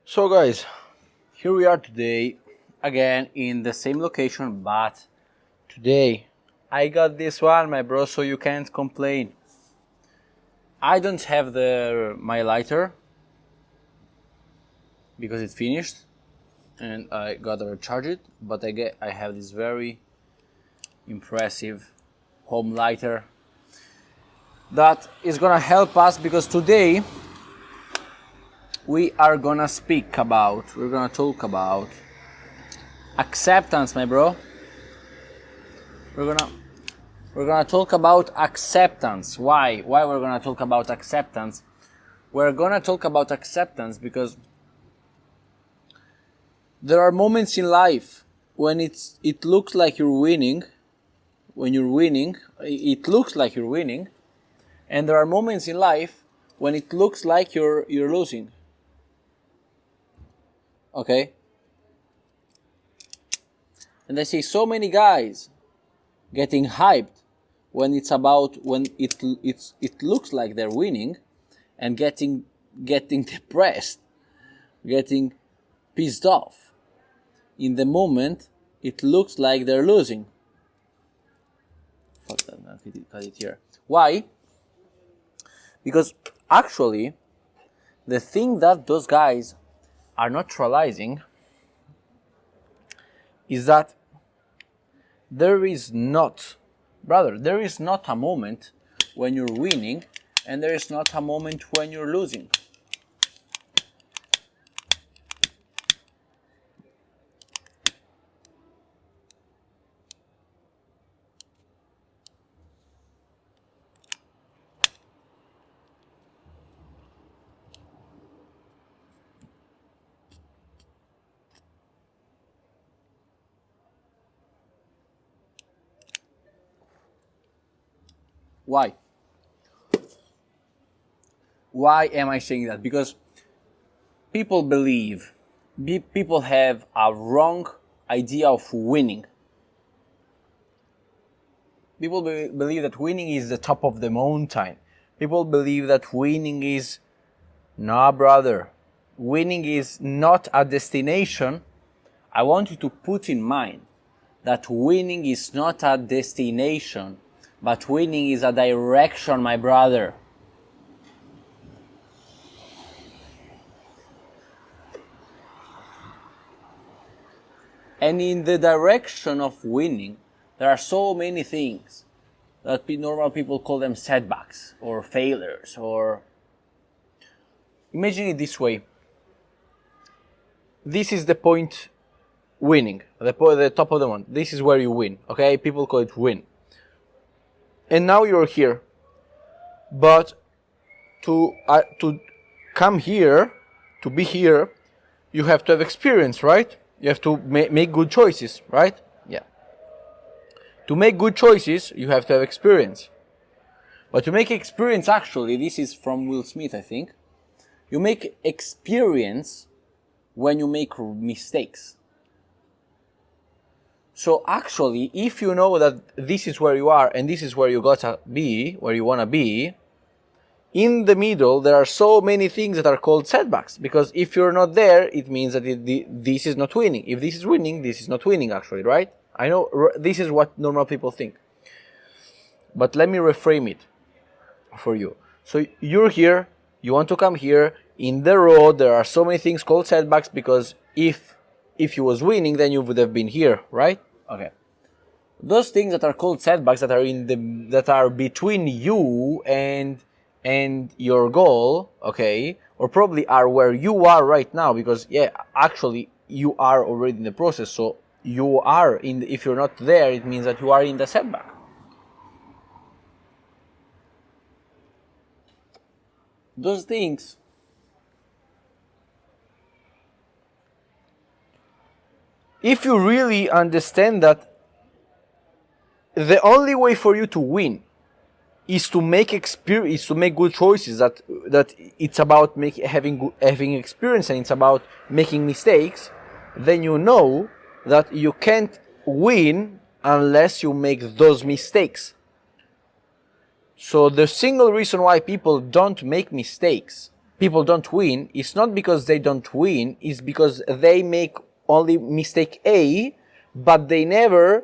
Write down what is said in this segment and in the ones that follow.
So guys, here we are today again in the same location, but today I got this one, my bro, so you can't complain. I don't have my lighter because it's finished and I gotta recharge it, but I have this very impressive home lighter that is gonna help us because today we're gonna talk about acceptance, my bro. We're gonna talk about acceptance. Why we're gonna talk about acceptance? We're gonna talk about acceptance because there are moments in life when it looks like you're winning. When you're winning, it looks like you're winning, and there are moments in life when it looks like you're losing. Okay? And I see so many guys getting hyped when it looks like they're winning, and getting depressed, getting pissed off in the moment it looks like they're losing. Fuck that, man. Cut it here. Why? Because actually the thing that those guys are not realizing is that there is not a moment when you're winning, and there is not a moment when you're losing. Why? Why am I saying that? Because people have a wrong idea of winning. People believe that winning is the top of the mountain. People believe that winning is, nah, brother. Winning is not a destination. I want you to put in mind that winning is not a destination, but winning is a direction, my brother. And in the direction of winning, there are so many things that normal people call them setbacks or failures. Or imagine it this way. This is the point winning, the top of the mountain. This is where you win, okay? People call it win. And now you're here. But to come here, to be here, you have to have experience, right? You have to make good choices, right? Yeah. To make good choices, you have to have experience. But to make experience, actually, this is from Will Smith, I think. You make experience when you make mistakes. So actually, if you know that this is where you are and this is where you gotta be, where you wanna be, in the middle, there are so many things that are called setbacks. Because if you're not there, it means that this is not winning. If this is winning, this is not winning, actually, right? I know this is what normal people think. But let me reframe it for you. So you're here, you want to come here. In the road, there are so many things called setbacks, because if you was winning, then you would have been here, right? Okay. Those things that are called setbacks, that are between you and your goal, okay, or probably are where you are right now, because actually you are already in the process. So you are if you're not there, it means that you are in the setback. Those things if you really understand that the only way for you to win is to make good choices, that it's about having experience, and it's about making mistakes, then you know that you can't win unless you make those mistakes. So the single reason why people don't make mistakes people don't win, it's not because they don't win, it's because they make only mistake A, but they are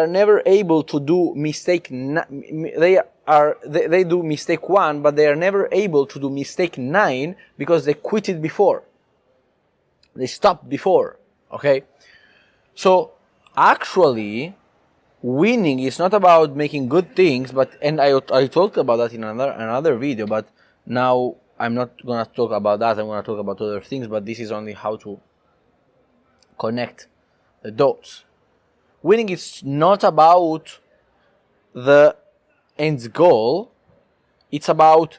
never able to do mistake. They do mistake 1, but they are never able to do mistake 9 because they quit it before. They stopped before. Okay, so actually, winning is not about making good things, and I talked about that in another video, but now I'm not gonna talk about that. I'm gonna talk about other things, but this is only how to connect the dots. Winning is not about the end goal. It's about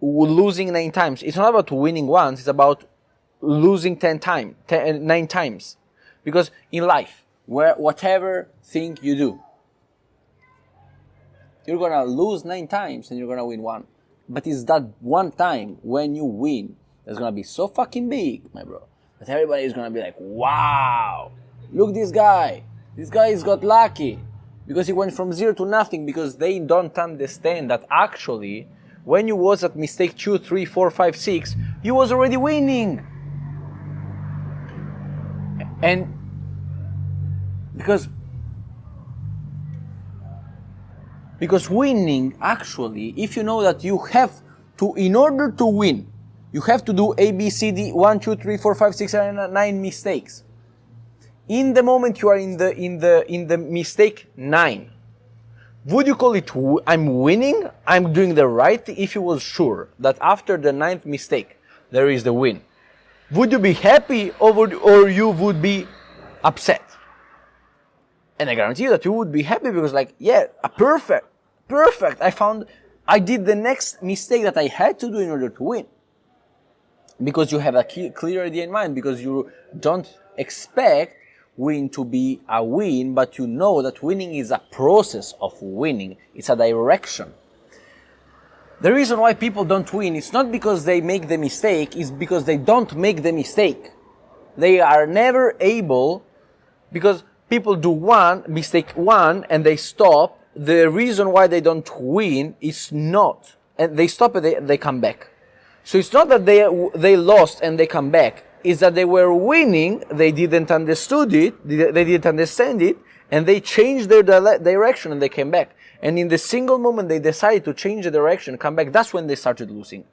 losing 9 times. It's not about winning once. It's about losing 9 times. Because in life, whatever thing you do, you're gonna lose 9 times and you're gonna win 1. But it's that one time when you win that's gonna be so fucking big, my bro, that everybody is gonna be like, wow, look this guy. This guy's got lucky because he went from 0 to nothing, because they don't understand that actually when you was at mistake 2, 3, 4, 5, 6, you was already winning. And because winning, actually, if you know that you have to, in order to win, you have to do A, B, C, D, 1, 2, 3, 4, 5, 6, 7, 9 mistakes. In the moment you are in the mistake 9, would you call it I'm winning? I'm doing the right thing? If you was sure that after the 9th mistake there is the win, would you be happy or you would be upset? And I guarantee you that you would be happy, because like, yeah, perfect. I did the next mistake that I had to do in order to win. Because you have a clear idea in mind, because you don't expect win to be a win, but you know that winning is a process of winning. It's a direction. The reason why people don't win is not because they make the mistake, it's because they don't make the mistake. They are never able, because people do mistake 1 and they stop. The reason why they don't win is not, and they stop and they come back. So it's not that they lost and they come back. It's that they were winning, they didn't understand it, and they changed their direction and they came back. And in the single moment they decided to change the direction, come back, that's when they started losing.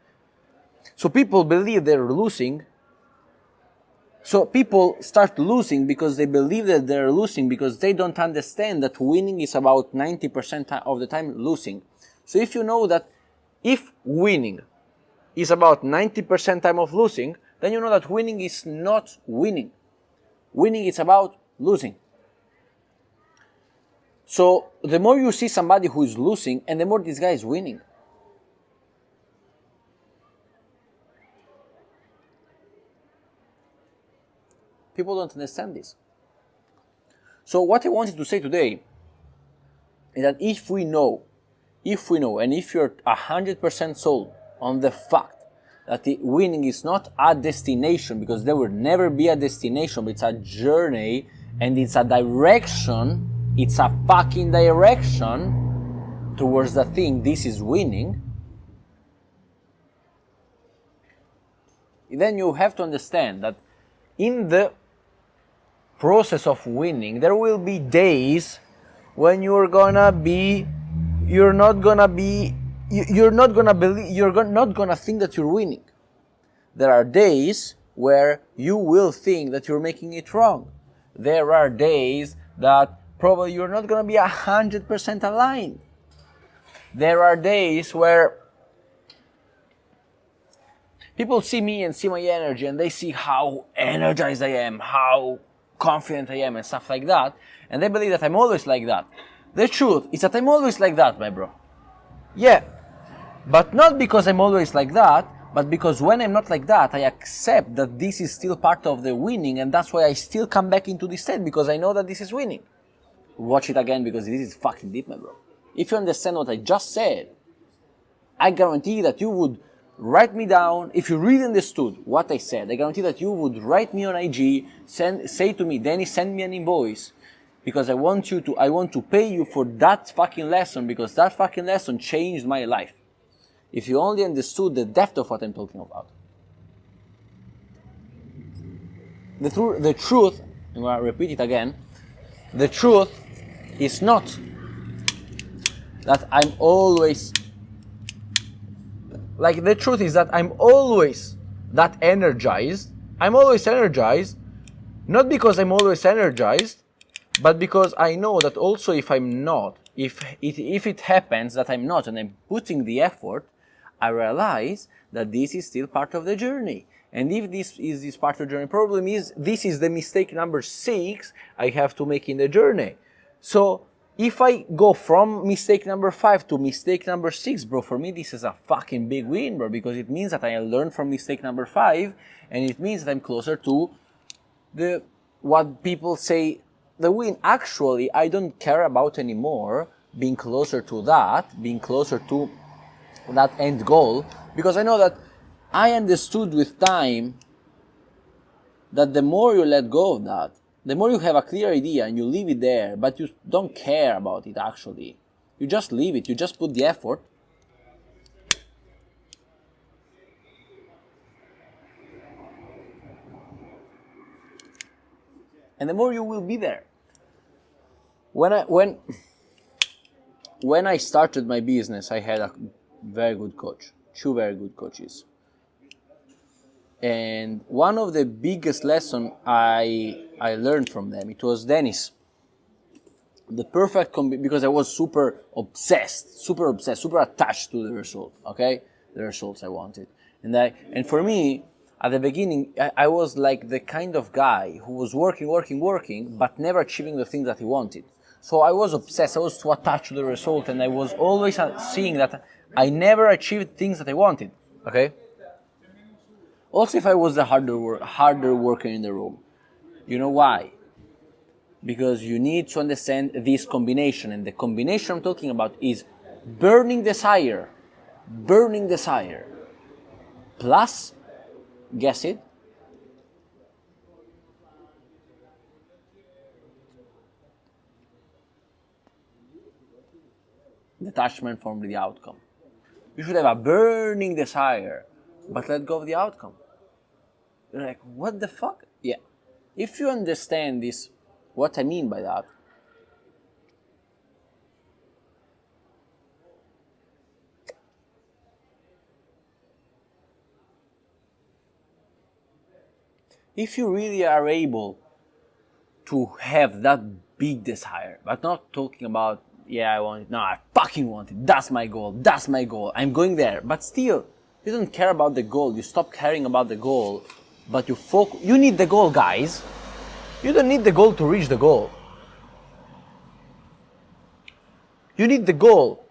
So people believe they're losing. So people start losing because they believe that they're losing, because they don't understand that winning is about 90% of the time losing. So if you know that if winning is about 90% time of losing, then you know that winning is not winning. Winning is about losing. So the more you see somebody who is losing, and the more this guy is winning. People don't understand this. So what I wanted to say today is that if we know, and if you're 100% sold on the fact that the winning is not a destination, because there will never be a destination, but it's a journey, and it's a direction, it's a fucking direction towards the thing, this is winning, then you have to understand that in the process of winning, there will be days when you're not gonna think that you're winning. There are days where you will think that you're making it wrong. There are days that probably you're not gonna be 100% aligned. There are days where people see me and see my energy, and they see how energized I am, how confident I am, and stuff like that, and they believe that I'm always like that. The truth is that I'm always like that, my bro. Yeah, but not because I'm always like that, but because when I'm not like that, I accept that this is still part of the winning, and that's why I still come back into this state, because I know that this is winning. Watch it again, because this is fucking deep, my bro. If you understand what I just said, I guarantee that you would write me down. If you really understood what I said, I guarantee that you would write me on IG, say to me, Denis, send me an invoice, because I want to pay you for that fucking lesson, because that fucking lesson changed my life. if you only understood the depth of what I'm talking about. The truth, I'm going to repeat it again, the truth is not that I'm always, like the truth is that I'm always that energized. I'm always energized, not because I'm always energized, but because I know that also if I'm not, if it happens that I'm not and I'm putting the effort, I realize that this is still part of the journey. And if this part of the journey, problem is this is the mistake number 6 I have to make in the journey. So if I go from mistake number 5 to mistake number 6, bro, for me this is a fucking big win, bro, because it means that I learned from mistake number 5, and it means that I'm closer to the what people say the win. Actually, I don't care about anymore being closer to that, being closer to that end goal, because I know that I understood with time that the more you let go of that, the more you have a clear idea and you leave it there, but you don't care about it actually. You just leave it, you just put the effort. And the more you will be there. When I started my business, I had a very good coach, 2 very good coaches. And one of the biggest lessons I learned from them, it was Denis. The perfect because I was super obsessed, super attached to the result, okay? The results I wanted. And for me, at the beginning, I was like the kind of guy who was working, but never achieving the things that he wanted. So I was obsessed, I was too attached to the result, and I was always seeing that I never achieved things that I wanted, okay? Also, if I was the harder worker in the room. You know why? Because you need to understand this combination, and the combination I'm talking about is burning desire, plus, guess it, detachment from the outcome. You should have a burning desire, but let go of the outcome. You're like, what the fuck? Yeah. If you understand this, what I mean by that, if you really are able to have that big desire, but not talking about, yeah, I want it, no, I fucking want it, that's my goal, I'm going there, but still, you don't care about the goal, you stop caring about the goal, but you need the goal, guys. You don't need the goal to reach the goal. You need the goal.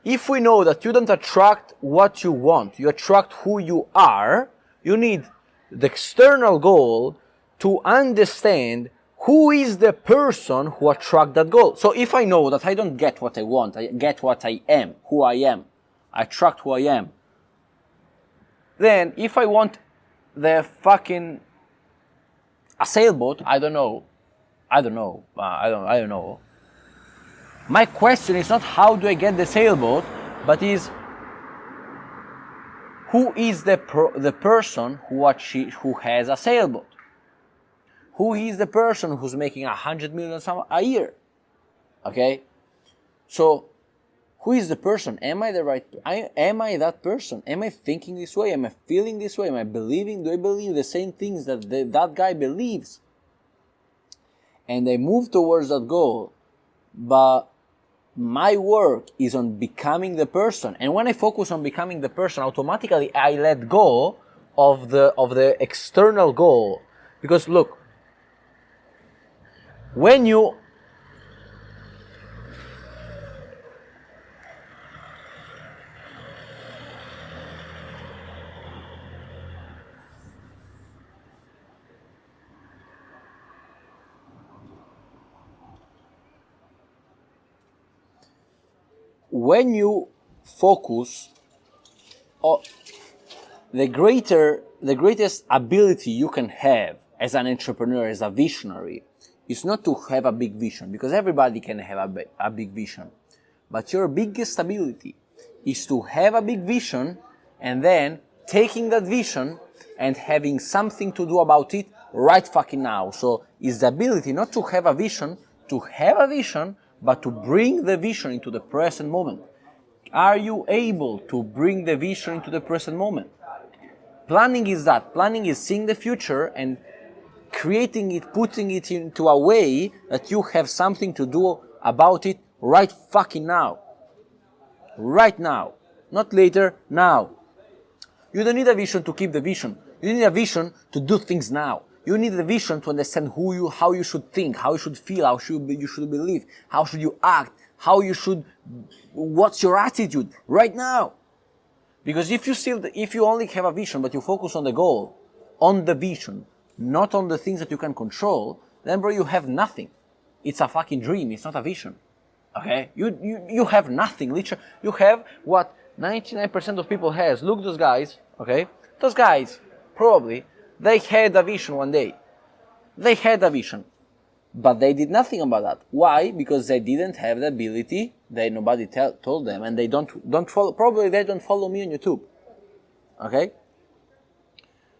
If we know that you don't attract what you want, you attract who you are, you need the external goal to understand who is the person who attracts that goal. So if I know that I don't get what I want, I get what I am, who I am, I attract who I am, then if I want the fucking a sailboat, I don't know. My question is not how do I get the sailboat, but is who is the person who has a sailboat? Who is the person who's making 100 million a year? Okay, so who is the person? Am I that person? Am I thinking this way? Am I feeling this way? Am I believing? Do I believe the same things that that guy believes? And I move towards that goal, but my work is on becoming the person. And when I focus on becoming the person, automatically I let go of the external goal. Because look, when you focus on the greatest ability you can have as an entrepreneur, as a visionary, is not to have a big vision, because everybody can have a big vision. But your biggest ability is to have a big vision and then taking that vision and having something to do about it right fucking now. So it's the ability not to have a vision, but to bring the vision into the present moment. Are you able to bring the vision into the present moment? Planning is that. Planning is seeing the future and creating it, putting it into a way that you have something to do about it right fucking now. Right now. Not later, now. You don't need a vision to keep the vision. You need a vision to do things now. You need a vision to understand how you should think, how you should feel, you should believe, how should you act, what's your attitude right now. Because if you only have a vision but you focus on the goal, on the vision, not on the things that you can control, then bro, you have nothing. It's a fucking dream, it's not a vision. Okay? You have nothing, literally. You have what 99% of people has. Look, those guys, okay? Those guys, probably, they had a vision one day. They had a vision. But they did nothing about that. Why? Because they didn't have the ability, nobody told them, and they don't follow, probably they don't follow me on YouTube. Okay?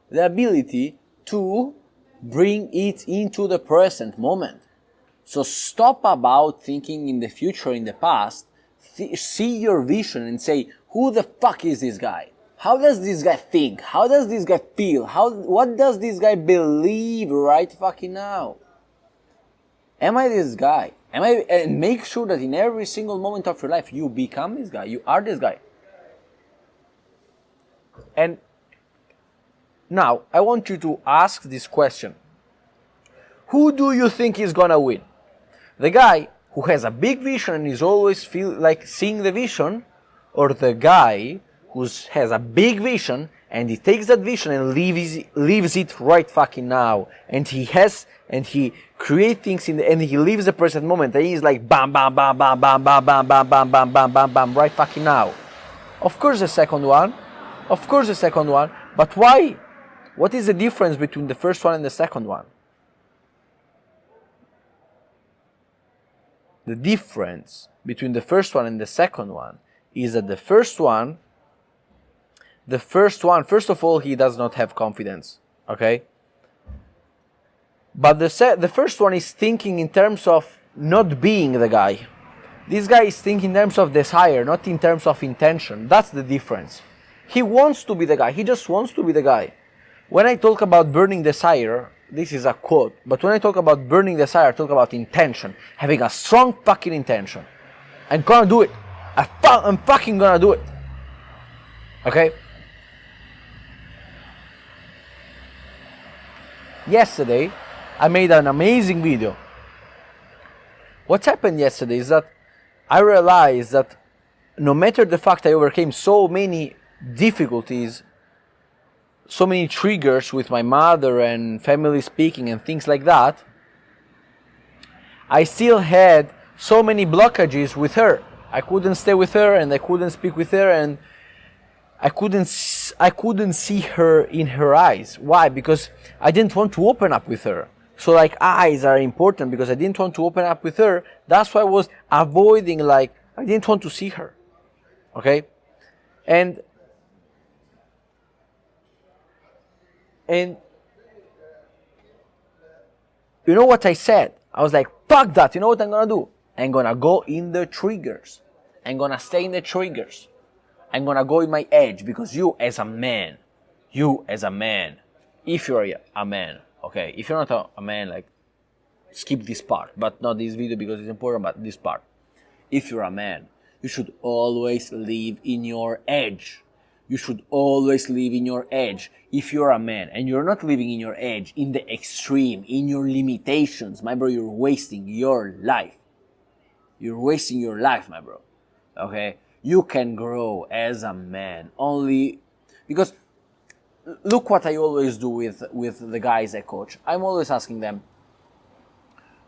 The ability to bring it into the present moment. So stop about thinking in the future, in the past. See your vision and say, who the fuck is this guy? How does this guy think? How does this guy feel? What does this guy believe right fucking now? Am I this guy? And make sure that in every single moment of your life, you become this guy. You are this guy. And now, I want you to ask this question. Who do you think is gonna win? The guy who has a big vision and is always feel like seeing the vision, or the guy who has a big vision and he takes that vision and lives it right fucking now, and he creates things and he lives the present moment, and he's like bam bam bam bam bam bam bam bam bam bam bam bam bam right fucking now. Of course the second one, but why? What is the difference between the first one and the second one? The difference between the first one and the second one is that the first one, first of all, he does not have confidence, okay? But the first one is thinking in terms of not being the guy. This guy is thinking in terms of desire, not in terms of intention. That's the difference. He wants to be the guy. He just wants to be the guy. When I talk about burning desire, this is a quote, but when I talk about burning desire, I talk about intention. Having a strong fucking intention. I'm gonna do it. I'm fucking gonna do it. Okay? Yesterday, I made an amazing video. What happened yesterday is that I realized that no matter the fact I overcame so many difficulties, so many triggers with my mother and family speaking and things like that, I still had so many blockages with her. I couldn't stay with her and I couldn't speak with her and I couldn't see her in her eyes. Why? Because I didn't want to open up with her. So like eyes are important because I didn't want to open up with her. That's why I was avoiding, like I didn't want to see her. Okay? And you know what I said? I was like, fuck that, you know what I'm gonna do? I'm gonna go in the triggers. I'm gonna stay in the triggers. I'm gonna go in my edge because you as a man, if you're a man, okay, if you're not a man, like, skip this part, but not this video because it's important, but this part. If you're a man, you should always live in your edge. You should always live in your edge. If you're a man and you're not living in your edge, in the extreme, in your limitations, my bro, you're wasting your life. You're wasting your life, my bro. Okay? You can grow as a man only because look what I always do with the guys I coach. I'm always asking them,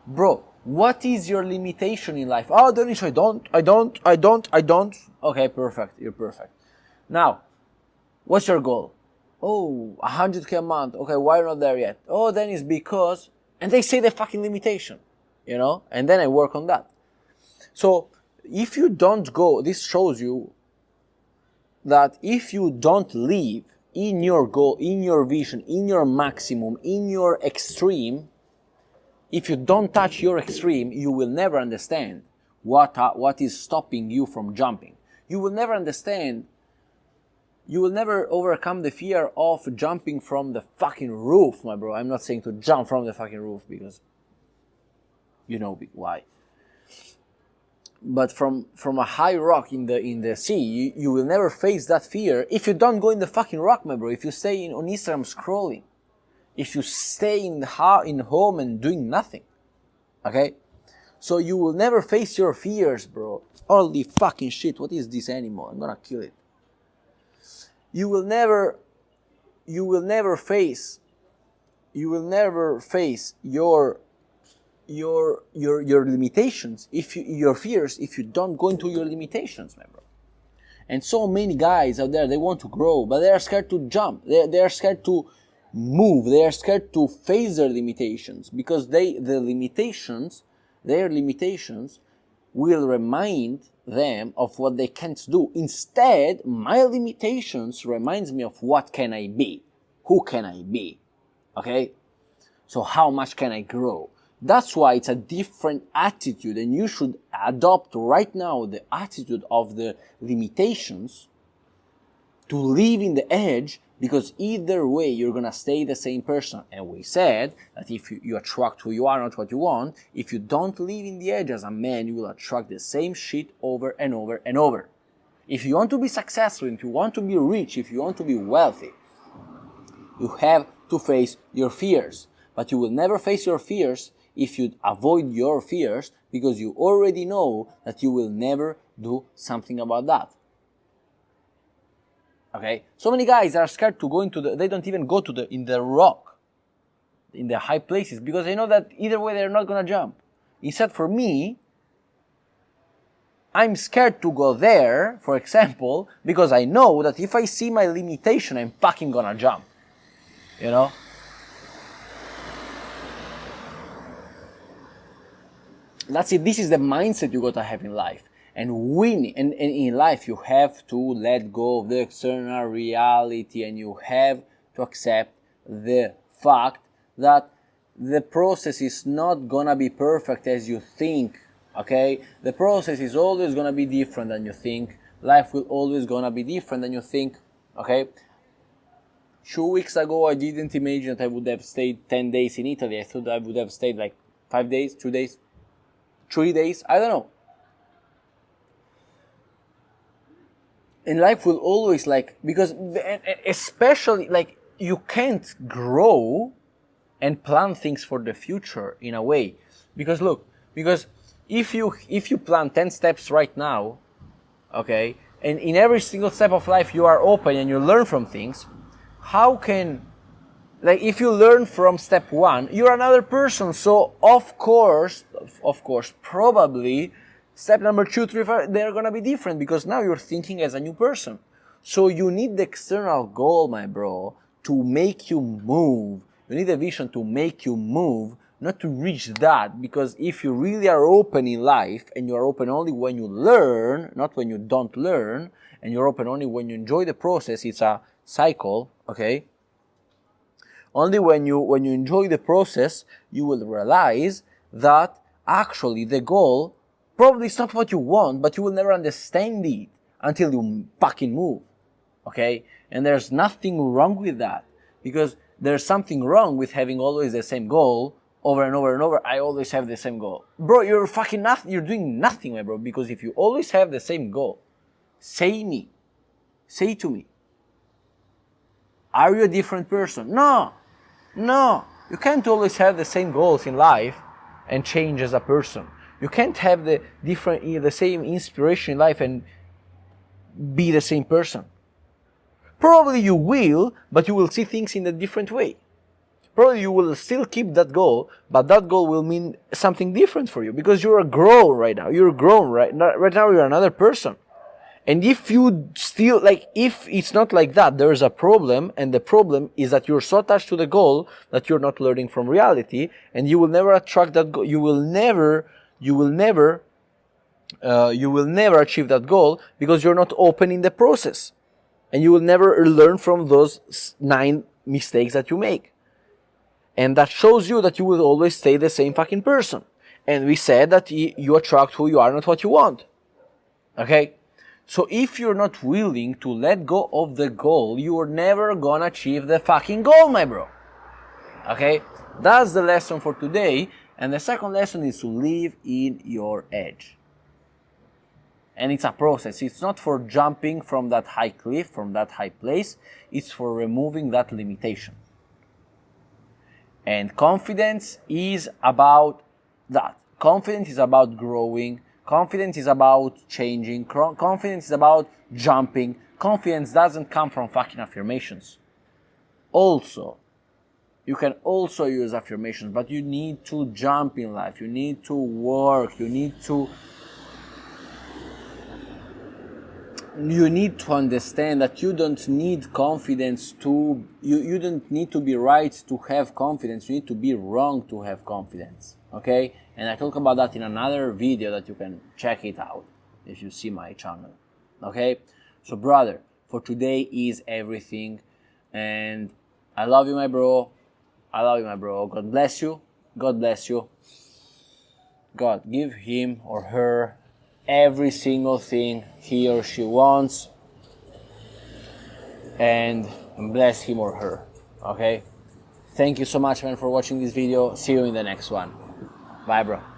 bro, what is your limitation in life? Oh, Denis, I don't. Okay, perfect. You're perfect. Now, what's your goal? Oh, 100K a month. Okay, why not there yet? Oh, then it's because... And they say the fucking limitation, you know? And then I work on that. So, if you don't go, this shows you that if you don't live in your goal, in your vision, in your maximum, in your extreme, if you don't touch your extreme, you will never understand what is stopping you from jumping. You will never understand, you will never overcome the fear of jumping from the fucking roof, my bro. I'm not saying to jump from the fucking roof, because you know why. But from a high rock in the sea, you will never face that fear if you don't go in the fucking rock, my bro. If you stay on Instagram scrolling, if you stay in home and doing nothing, okay? So you will never face your fears, bro. Holy fucking shit! What is this animal? I'm gonna kill it. You will never face your limitations, your fears, if you don't go into your limitations, my bro. And so many guys out there, they want to grow, but they are scared to jump. They are scared to move. They are scared to face their limitations, because their limitations will remind them of what they can't do. Instead, my limitations reminds me of what can I be, who can I be, okay? So how much can I grow? That's why it's a different attitude, and you should adopt right now the attitude of the limitations to live in the edge, because either way you're gonna stay the same person. And we said that if you attract who you are, not what you want. If you don't live in the edge as a man, you will attract the same shit over and over and over. If you want to be successful, if you want to be rich, if you want to be wealthy, you have to face your fears. But you will never face your fears if you avoid your fears, because you already know that you will never do something about that. Okay? So many guys are scared to go they don't even go in the rock, in the high places, because they know that either way they're not gonna jump. Instead, for me, I'm scared to go there, for example, because I know that if I see my limitation, I'm fucking gonna jump. You know? That's it. This is the mindset you gotta have in life. And in life, you have to let go of the external reality, and you have to accept the fact that the process is not gonna be perfect as you think, okay? The process is always gonna be different than you think. Life will always gonna be different than you think, okay? 2 weeks ago, I didn't imagine that I would have stayed 10 days in Italy. I thought I would have stayed like 5 days, 2 days, 3 days, I don't know. And life will always because especially you can't grow and plan things for the future in a way. Because if you plan 10 steps right now, okay, and in every single step of life you are open and you learn from things, how can, if you learn from step 1, you're another person, so of course, probably step number 2, 3, 4, they're gonna be different, because now you're thinking as a new person. So you need the external goal, my bro, to make you move. You need a vision to make you move, not to reach that, because if you really are open in life, and you are open only when you learn, not when you don't learn, and you're open only when you enjoy the process, it's a cycle, okay? Only when you enjoy the process, you will realize that actually the goal probably it's not what you want, but you will never understand it until you fucking move, okay? And there's nothing wrong with that, because there's something wrong with having always the same goal over and over and over. I always have the same goal. Bro, you're fucking nothing. You're doing nothing, my bro, because if you always have the same goal, say to me, are you a different person? No. You can't always have the same goals in life and change as a person. You can't have the same inspiration in life and be the same person. Probably you will, but you will see things in a different way. Probably you will still keep that goal, but that goal will mean something different for you, because you're grown right now. You're grown right now. You're another person. And if you still, if it's not like that, there's a problem, and the problem is that you're so attached to the goal that you're not learning from reality, and you will never attract that goal. You will never achieve that goal, because you're not open in the process. and you will never learn from those 9 mistakes that you make. And that shows you that you will always stay the same fucking person. And we said that you attract who you are, not what you want. Okay? So if you're not willing to let go of the goal, you are never gonna achieve the fucking goal, my bro. Okay? That's the lesson for today. And the second lesson is to live in your edge. And it's a process. It's not for jumping from that high cliff, from that high place. It's for removing that limitation. And confidence is about that. Confidence is about growing. Confidence is about changing. Confidence is about jumping. Confidence doesn't come from fucking affirmations. Also, you can also use affirmations, but you need to jump in life. You need to work. You need to understand that you don't need confidence to, you don't need to be right to have confidence. You need to be wrong to have confidence. Okay? And I talk about that in another video that you can check it out if you see my channel. Okay? So brother, for today is everything. And I love you, my bro. I love you, my bro. God bless you. God bless you. God, give him or her every single thing he or she wants, and bless him or her. Okay? Thank you so much, man, for watching this video. See you in the next one. Bye, bro.